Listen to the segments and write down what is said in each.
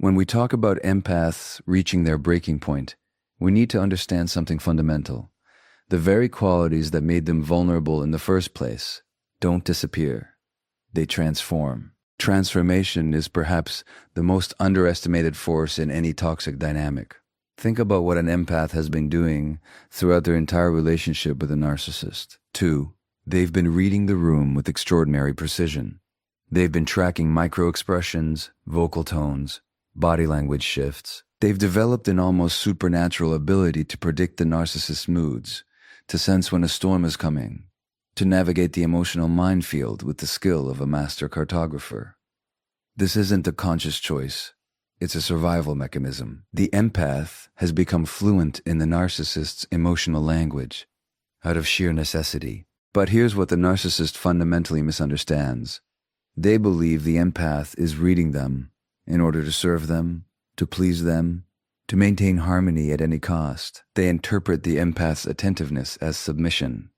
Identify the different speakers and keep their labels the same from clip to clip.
Speaker 1: When we talk about empaths reaching their breaking point, we need to understand something fundamental. The very qualities that made them vulnerable in the first place don't disappear. They transform. Transformation is perhaps the most underestimated force in any toxic dynamic. Think about what an empath has been doing throughout their entire relationship with a narcissist. 2. They've been reading the room with extraordinary precision. They've been tracking micro-expressions, vocal tones, body language shifts. They've developed an almost supernatural ability to predict the narcissist's moods, to sense when a storm is coming, to navigate the emotional minefield with the skill of a master cartographer. This isn't a conscious choice. It's a survival mechanism. The empath has become fluent in the narcissist's emotional language out of sheer necessity. But here's what the narcissist fundamentally misunderstands. They believe the empath is reading them in order to serve them, to please them, to maintain harmony at any cost. They interpret the empath's attentiveness as submission,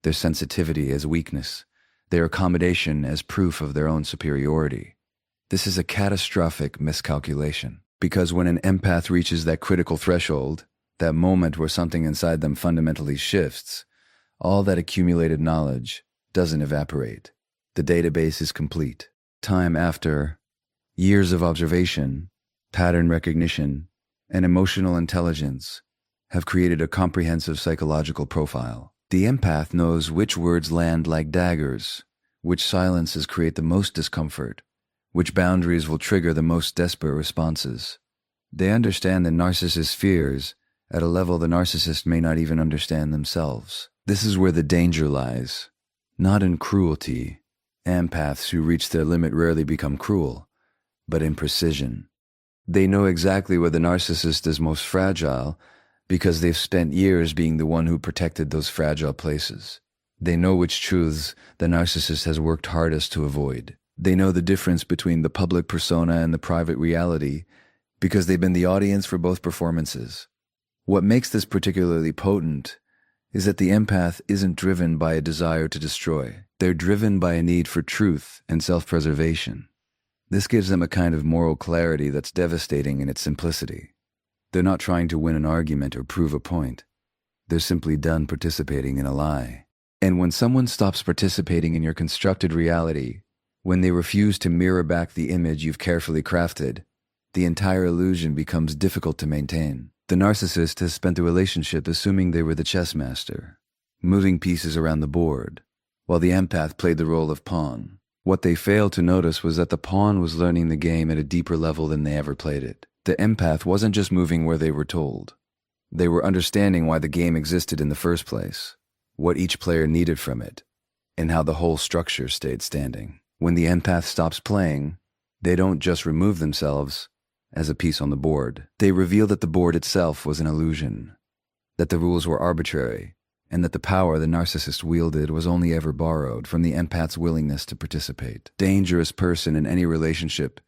Speaker 1: their sensitivity as weakness, their accommodation as proof of their own superiority. This is a catastrophic miscalculation, because when an empath reaches that critical threshold, that moment where something inside them fundamentally shifts, all that accumulated knowledge doesn't evaporate. The database is complete. Time after, years of observation, pattern recognition, and emotional intelligence have created a comprehensive psychological profile. The empath knows which words land like daggers, which silences create the most discomfort, which boundaries will trigger the most desperate responses. They understand the narcissist's fears at a level the narcissist may not even understand themselves. This is where the danger lies, not in cruelty. Empaths who reach their limit rarely become cruel, but in precision. They know exactly where the narcissist is most fragile because they've spent years being the one who protected those fragile places. They know which truths the narcissist has worked hardest to avoid. They know the difference between the public persona and the private reality because they've been the audience for both performances. What makes this particularly potent is that the empath isn't driven by a desire to destroy. They're driven by a need for truth and self-preservation. This gives them a kind of moral clarity that's devastating in its simplicity. They're not trying to win an argument or prove a point. They're simply done participating in a lie. And when someone stops participating in your constructed reality, when they refuse to mirror back the image you've carefully crafted, the entire illusion becomes difficult to maintain. The narcissist has spent the relationship assuming they were the chess master, moving pieces around the board, while the empath played the role of pawn. What they failed to notice was that the pawn was learning the game at a deeper level than they ever played it. The empath wasn't just moving where they were told. They were understanding why the game existed in the first place, what each player needed from it, and how the whole structure stayed standing. When the empath stops playing, they don't just remove themselves as a piece on the board. They reveal that the board itself was an illusion, that the rules were arbitrary, and that the power the narcissist wielded was only ever borrowed from the empath's willingness to participate. Dangerous person in any relationship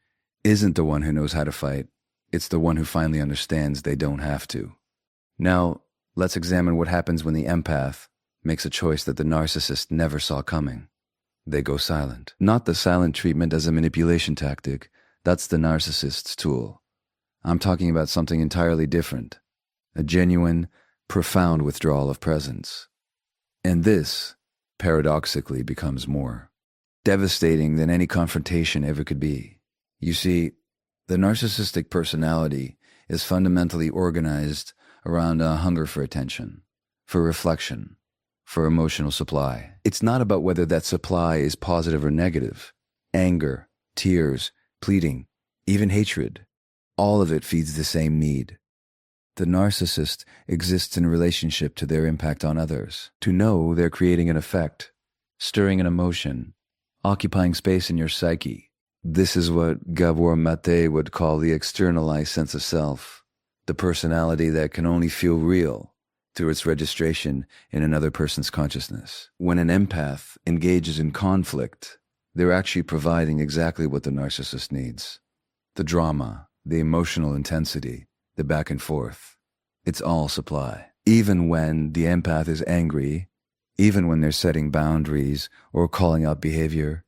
Speaker 1: isn't the one who knows how to fight. It's the one who finally understands they don't have to. Now, let's examine what happens when the empath makes a choice that the narcissist never saw coming. They go silent. Not the silent treatment as a manipulation tactic. That's the narcissist's tool. I'm talking about something entirely different. A genuine, profound withdrawal of presence. And this, paradoxically, becomes more devastating than any confrontation ever could be. You see, the narcissistic personality is fundamentally organized around a hunger for attention, for reflection, for emotional supply. It's not about whether that supply is positive or negative. Anger, tears, pleading, even hatred, all of it feeds the same need. The narcissist exists in relationship to their impact on others, to know they're creating an effect, stirring an emotion, occupying space in your psyche. This is what Gabor would call the externalized sense of self, the personality that can only feel real through its registration in another person's consciousness. When an empath engages in conflict, they're actually providing exactly what the narcissist needs. The drama, the emotional intensity, the back and forth. It's all supply. Even when the empath is angry, even when they're setting boundaries or calling out behavior,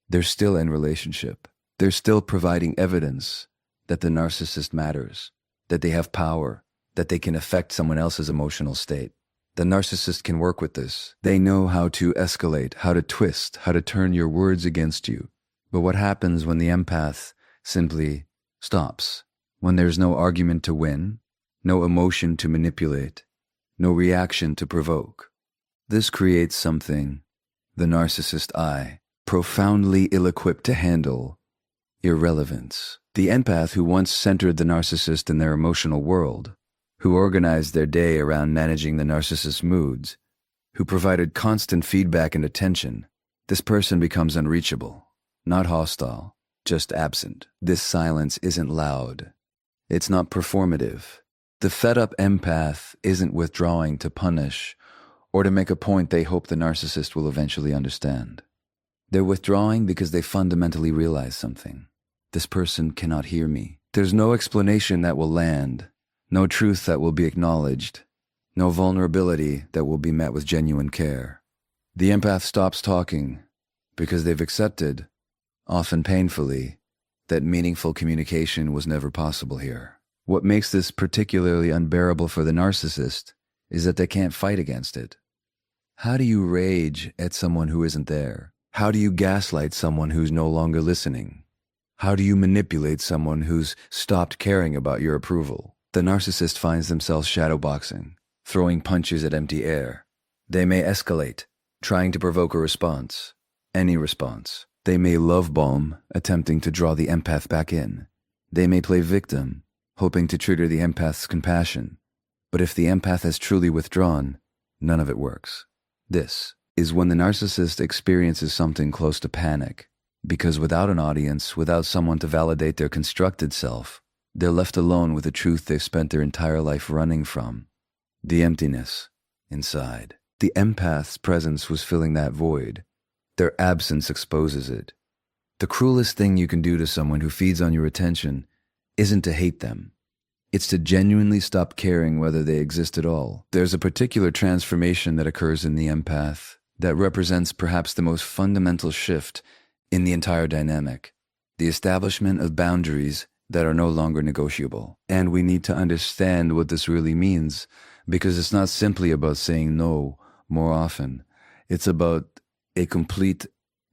Speaker 1: they're still in relationship. They're still providing evidence that the narcissist matters, that they have power, that they can affect someone else's emotional state. The narcissist can work with this. They know how to escalate, how to twist, how to turn your words against you. But what happens when the empath simply stops? When there's no argument to win, no emotion to manipulate, no reaction to provoke. This creates something the narcissist I, profoundly ill-equipped to handle: irrelevance. The empath who once centered the narcissist in their emotional world, who organized their day around managing the narcissist's moods, who provided constant feedback and attention, this person becomes unreachable, not hostile, just absent. This silence isn't loud. It's not performative. The fed-up empath isn't withdrawing to punish or to make a point they hope the narcissist will eventually understand. They're withdrawing because they fundamentally realize something. This person cannot hear me. There's no explanation that will land, no truth that will be acknowledged, no vulnerability that will be met with genuine care. The empath stops talking because they've accepted, often painfully, that meaningful communication was never possible here. What makes this particularly unbearable for the narcissist is that they can't fight against it. How do you rage at someone who isn't there? How do you gaslight someone who's no longer listening? How do you manipulate someone who's stopped caring about your approval? The narcissist finds themselves shadowboxing, throwing punches at empty air. They may escalate, trying to provoke a response, any response. They may love bomb, attempting to draw the empath back in. They may play victim, hoping to trigger the empath's compassion. But if the empath has truly withdrawn, none of it works. This is when the narcissist experiences something close to panic, because without an audience, without someone to validate their constructed self, they're left alone with the truth they've spent their entire life running from: the emptiness inside. The empath's presence was filling that void. Their absence exposes it. The cruelest thing you can do to someone who feeds on your attention isn't to hate them. It's to genuinely stop caring whether they exist at all. There's a particular transformation that occurs in the empath that represents perhaps the most fundamental shift in the entire dynamic: the establishment of boundaries that are no longer negotiable. And we need to understand what this really means, because it's not simply about saying no more often. It's about a complete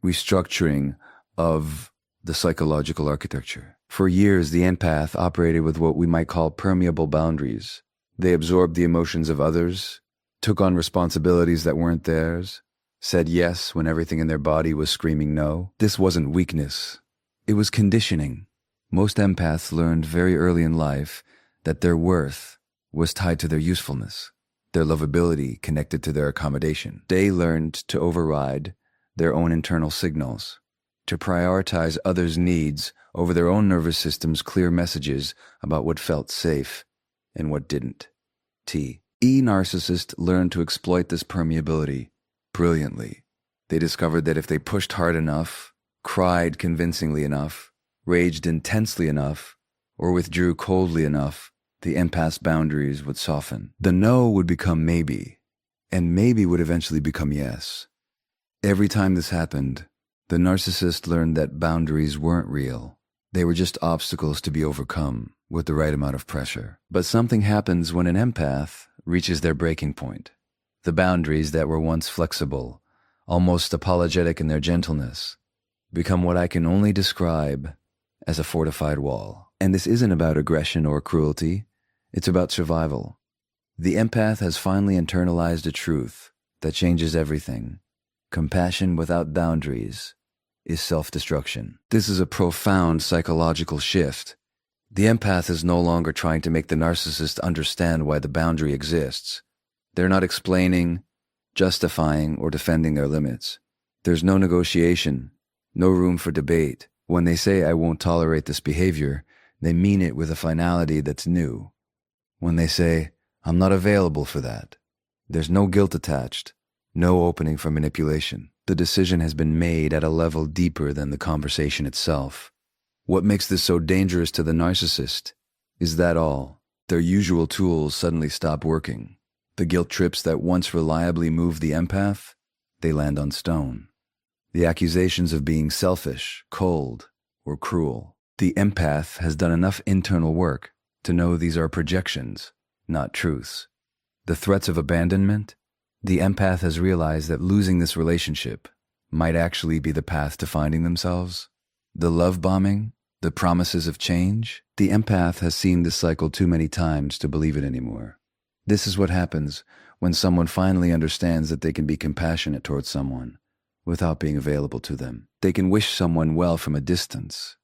Speaker 1: restructuring of the psychological architecture. For years, the empath operated with what we might call permeable boundaries. They absorbed the emotions of others, took on responsibilities that weren't theirs, said yes when everything in their body was screaming no. This wasn't weakness. It was conditioning. Most empaths learned very early in life that their worth was tied to their usefulness, their lovability connected to their accommodation. They learned to override their own internal signals, to prioritize others' needs over their own nervous system's clear messages about what felt safe and what didn't. Narcissists learned to exploit this permeability brilliantly. They discovered that if they pushed hard enough, cried convincingly enough, raged intensely enough, or withdrew coldly enough, the empath's boundaries would soften. The no would become maybe, and maybe would eventually become yes. Every time this happened, the narcissist learned that boundaries weren't real. They were just obstacles to be overcome with the right amount of pressure. But something happens when an empath reaches their breaking point. The boundaries that were once flexible, almost apologetic in their gentleness, become what I can only describe as a fortified wall. And this isn't about aggression or cruelty. It's about survival. The empath has finally internalized a truth that changes everything. Compassion without boundaries is self-destruction. This is a profound psychological shift. The empath is no longer trying to make the narcissist understand why the boundary exists. They're not explaining, justifying, or defending their limits. There's no negotiation, no room for debate. When they say, "I won't tolerate this behavior," they mean it with a finality that's new. When they say, "I'm not available for that," there's no guilt attached, no opening for manipulation. The decision has been made at a level deeper than the conversation itself. What makes this so dangerous to the narcissist is that all their usual tools suddenly stop working. The guilt trips that once reliably moved the empath, they land on stone. The accusations of being selfish, cold, or cruel, The empath has done enough internal work to know these are projections, not truths. The threats of abandonment? The empath has realized that losing this relationship might actually be the path to finding themselves. The love bombing? The promises of change? The empath has seen this cycle too many times to believe it anymore. This is what happens when someone finally understands that they can be compassionate towards someone without being available to them. They can wish someone well from a distance.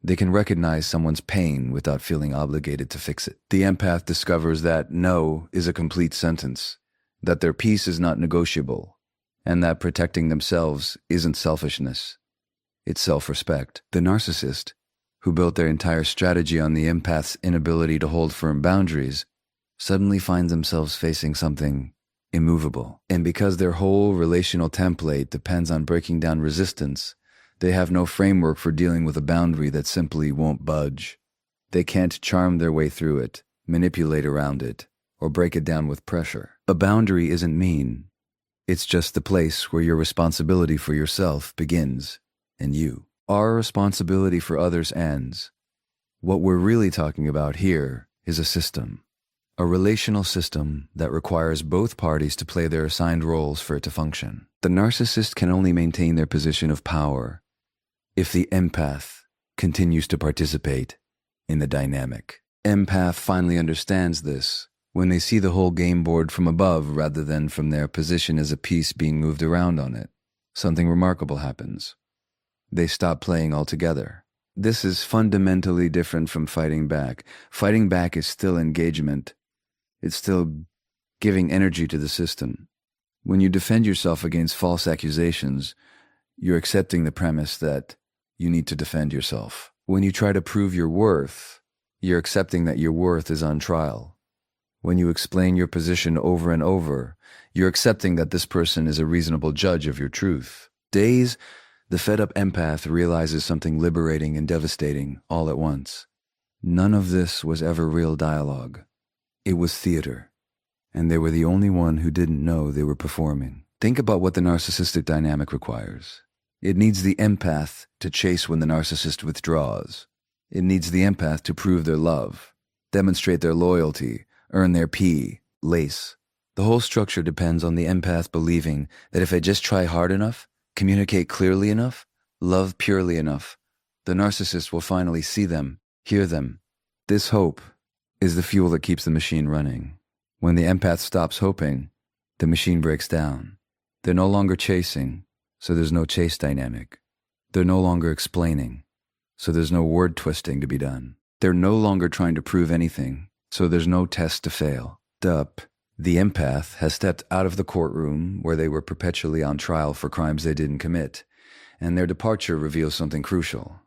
Speaker 1: They can recognize someone's pain without feeling obligated to fix it. The empath discovers that no is a complete sentence, that their peace is not negotiable, and that protecting themselves isn't selfishness. It's self-respect. The narcissist, who built their entire strategy on the empath's inability to hold firm boundaries, suddenly finds themselves facing something immovable. And because their whole relational template depends on breaking down resistance, they have no framework for dealing with a boundary that simply won't budge. They can't charm their way through it, manipulate around it, or break it down with pressure. A boundary isn't mean. It's just the place where your responsibility for yourself begins, and our responsibility for others ends. What we're really talking about here is a system. A relational system that requires both parties to play their assigned roles for it to function. The narcissist can only maintain their position of power if the empath continues to participate in the dynamic. Empath finally understands this when they see the whole game board from above rather than from their position as a piece being moved around on it. Something remarkable happens. They stop playing altogether. This is fundamentally different from fighting back. Fighting back is still engagement. It's still giving energy to the system. When you defend yourself against false accusations, you're accepting the premise that you need to defend yourself. When you try to prove your worth, you're accepting that your worth is on trial. When you explain your position over and over, you're accepting that this person is a reasonable judge of your truth. The fed-up empath realizes something liberating and devastating all at once. None of this was ever real dialogue. It was theater, and they were the only one who didn't know they were performing. Think about what the narcissistic dynamic requires. It needs the empath to chase when the narcissist withdraws. It needs the empath to prove their love, demonstrate their loyalty, earn their lace. The whole structure depends on the empath believing that if they just try hard enough, communicate clearly enough, love purely enough, the narcissist will finally see them, hear them. This hope is the fuel that keeps the machine running. When the empath stops hoping, the machine breaks down. They're no longer chasing, so there's no chase dynamic. They're no longer explaining, so there's no word twisting to be done. They're no longer trying to prove anything, so there's no test to fail. The empath has stepped out of the courtroom where they were perpetually on trial for crimes they didn't commit, and their departure reveals something crucial.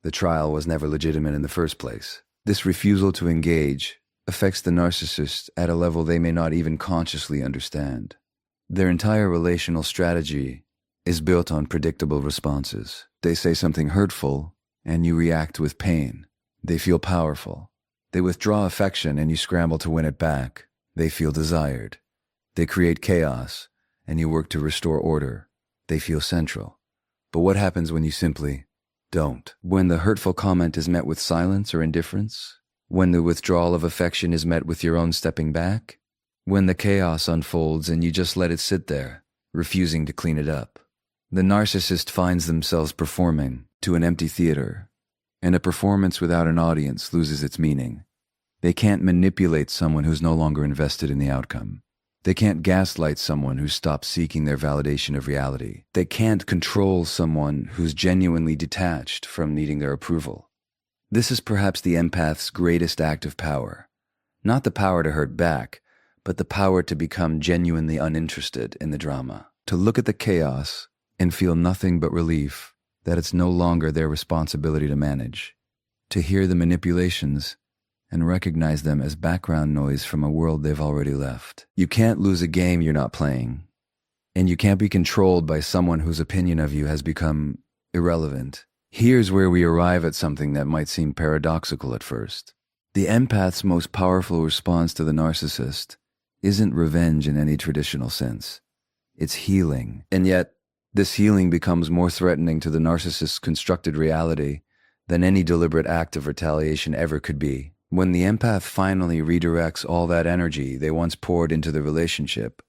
Speaker 1: The trial was never legitimate in the first place. This refusal to engage affects the narcissist at a level they may not even consciously understand. Their entire relational strategy is built on predictable responses. They say something hurtful, and you react with pain. They feel powerful. They withdraw affection, and you scramble to win it back. They feel desired. They create chaos, and you work to restore order. They feel central. But what happens when you simply don't? When the hurtful comment is met with silence or indifference? When the withdrawal of affection is met with your own stepping back? When the chaos unfolds and you just let it sit there, refusing to clean it up? The narcissist finds themselves performing to an empty theater, and a performance without an audience loses its meaning. They can't manipulate someone who's no longer invested in the outcome. They can't gaslight someone who's stopped seeking their validation of reality. They can't control someone who's genuinely detached from needing their approval. This is perhaps the empath's greatest act of power. Not the power to hurt back, but the power to become genuinely uninterested in the drama. To look at the chaos and feel nothing but relief that it's no longer their responsibility to manage. To hear the manipulations and recognize them as background noise from a world they've already left. You can't lose a game you're not playing, and you can't be controlled by someone whose opinion of you has become irrelevant. Here's where we arrive at something that might seem paradoxical at first. The empath's most powerful response to the narcissist isn't revenge in any traditional sense. It's healing. And yet, this healing becomes more threatening to the narcissist's constructed reality than any deliberate act of retaliation ever could be. When the empath finally redirects all that energy they once poured into the relationship,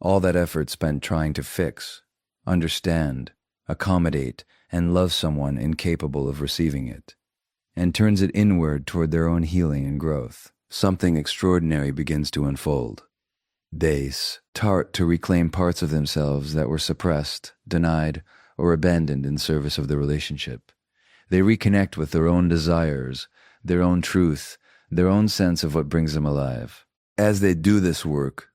Speaker 1: all that effort spent trying to fix, understand, accommodate, and love someone incapable of receiving it, and turns it inward toward their own healing and growth, something extraordinary begins to unfold. They start to reclaim parts of themselves that were suppressed, denied, or abandoned in service of the relationship. They reconnect with their own desires, their own truth, their own sense of what brings them alive. As they do this work,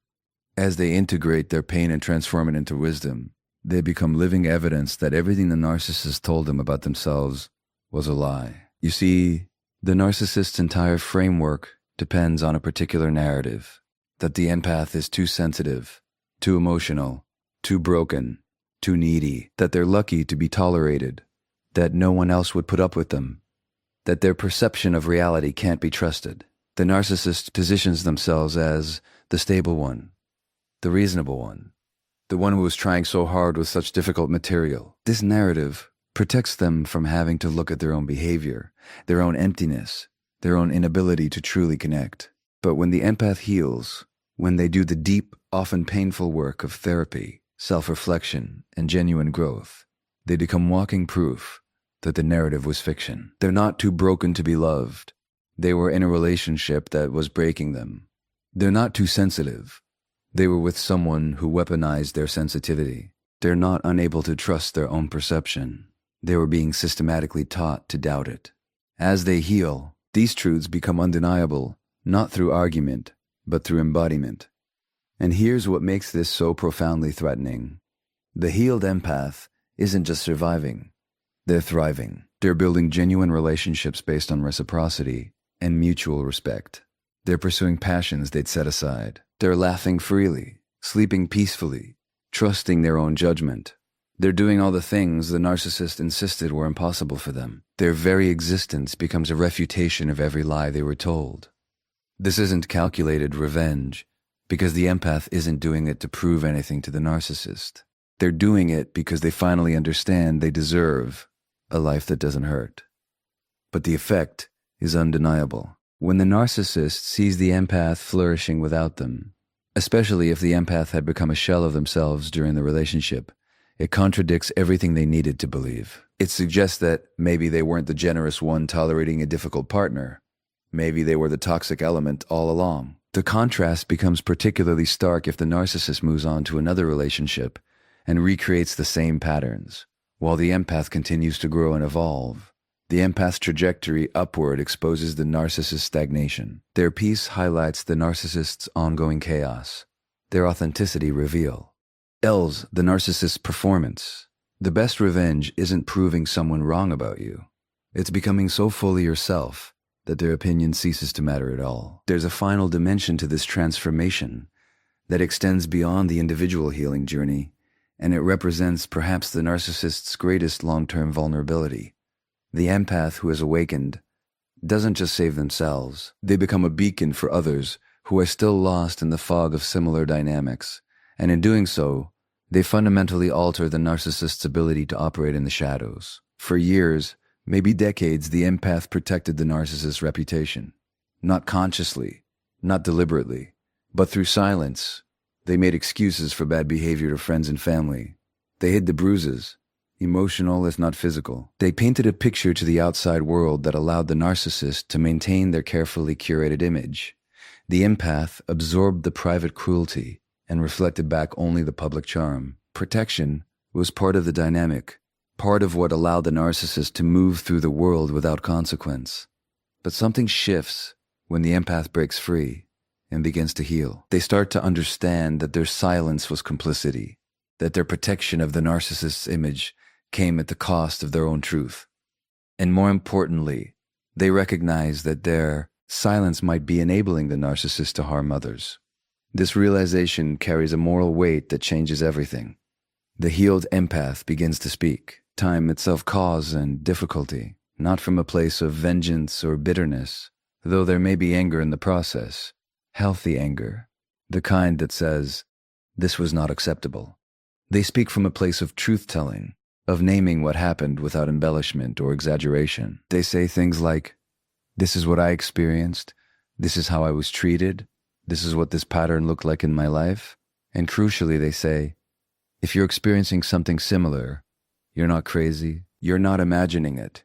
Speaker 1: as they integrate their pain and transform it into wisdom, they become living evidence that everything the narcissist told them about themselves was a lie. You see, the narcissist's entire framework depends on a particular narrative, that the empath is too sensitive, too emotional, too broken, too needy, that they're lucky to be tolerated, that no one else would put up with them, that their perception of reality can't be trusted. The narcissist positions themselves as the stable one, the reasonable one, the one who is trying so hard with such difficult material. This narrative protects them from having to look at their own behavior, their own emptiness, their own inability to truly connect. But when the empath heals, when they do the deep, often painful work of therapy, self-reflection, and genuine growth, they become walking proof that the narrative was fiction. They're not too broken to be loved. They were in a relationship that was breaking them. They're not too sensitive. They were with someone who weaponized their sensitivity. They're not unable to trust their own perception. They were being systematically taught to doubt it. As they heal, these truths become undeniable, not through argument, but through embodiment. And here's what makes this so profoundly threatening. The healed empath isn't just surviving. They're thriving. They're building genuine relationships based on reciprocity and mutual respect. They're pursuing passions they'd set aside. They're laughing freely, sleeping peacefully, trusting their own judgment. They're doing all the things the narcissist insisted were impossible for them. Their very existence becomes a refutation of every lie they were told. This isn't calculated revenge, because the empath isn't doing it to prove anything to the narcissist. They're doing it because they finally understand they deserve a life that doesn't hurt. But the effect is undeniable. When the narcissist sees the empath flourishing without them, especially if the empath had become a shell of themselves during the relationship, it contradicts everything they needed to believe. It suggests that maybe they weren't the generous one tolerating a difficult partner. Maybe they were the toxic element all along. The contrast becomes particularly stark if the narcissist moves on to another relationship and recreates the same patterns, while the empath continues to grow and evolve. The empath's trajectory upward exposes the narcissist's stagnation. Their peace highlights the narcissist's ongoing chaos. Their authenticity reveals the narcissist's performance. The best revenge isn't proving someone wrong about you. It's becoming so fully yourself that their opinion ceases to matter at all. There's a final dimension to this transformation that extends beyond the individual healing journey, and it represents perhaps the narcissist's greatest long-term vulnerability. The empath who has awakened doesn't just save themselves. They become a beacon for others who are still lost in the fog of similar dynamics, and in doing so, they fundamentally alter the narcissist's ability to operate in the shadows. For years, maybe decades, the empath protected the narcissist's reputation. Not consciously, not deliberately, but through silence. They made excuses for bad behavior to friends and family. They hid the bruises, emotional if not physical. They painted a picture to the outside world that allowed the narcissist to maintain their carefully curated image. The empath absorbed the private cruelty and reflected back only the public charm. Protection was part of the dynamic, part of what allowed the narcissist to move through the world without consequence. But something shifts when the empath breaks free and begins to heal. They start to understand that their silence was complicity, that their protection of the narcissist's image came at the cost of their own truth. And more importantly, they recognize that their silence might be enabling the narcissist to harm others. This realization carries a moral weight that changes everything. The healed empath begins to speak, time itself cause and difficulty, not from a place of vengeance or bitterness, though there may be anger in the process, healthy anger, the kind that says, "This was not acceptable." They speak from a place of truth-telling, of naming what happened without embellishment or exaggeration. They say things like, "This is what I experienced. This is how I was treated. This is what this pattern looked like in my life." And crucially, they say, if you're experiencing something similar, you're not crazy, you're not imagining it,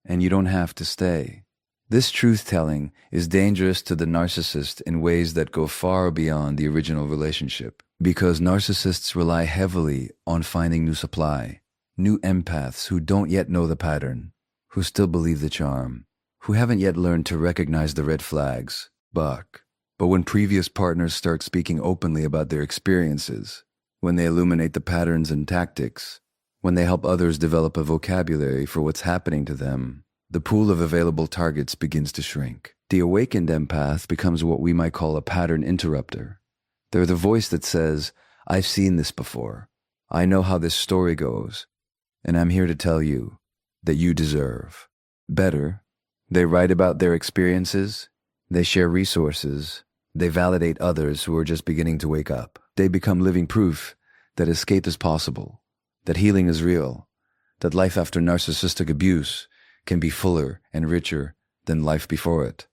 Speaker 1: and you don't have to stay. This truth-telling is dangerous to the narcissist in ways that go far beyond the original relationship, because narcissists rely heavily on finding new supply, new empaths who don't yet know the pattern, who still believe the charm, who haven't yet learned to recognize the red flags. But when previous partners start speaking openly about their experiences, when they illuminate the patterns and tactics, when they help others develop a vocabulary for what's happening to them, the pool of available targets begins to shrink. The awakened empath becomes what we might call a pattern interrupter. They're the voice that says, "I've seen this before. I know how this story goes, and I'm here to tell you that you deserve better." They write about their experiences, they share resources, they validate others who are just beginning to wake up. They become living proof that escape is possible, that healing is real, that life after narcissistic abuse can be fuller and richer than life before it.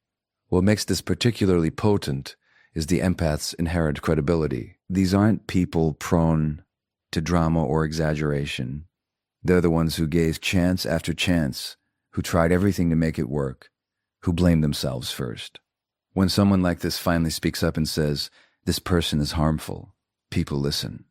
Speaker 1: What makes this particularly potent is the empath's inherent credibility. These aren't people prone to drama or exaggeration. They're the ones who gave chance after chance, who tried everything to make it work, who blamed themselves first. When someone like this finally speaks up and says, "This person is harmful," people listen.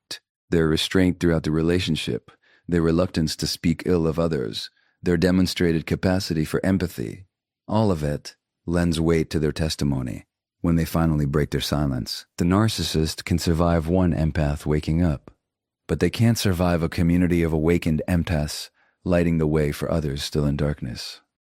Speaker 1: Their restraint throughout the relationship, their reluctance to speak ill of others, their demonstrated capacity for empathy, all of it lends weight to their testimony when they finally break their silence. The narcissist can survive one empath waking up, but they can't survive a community of awakened empaths lighting the way for others still in darkness.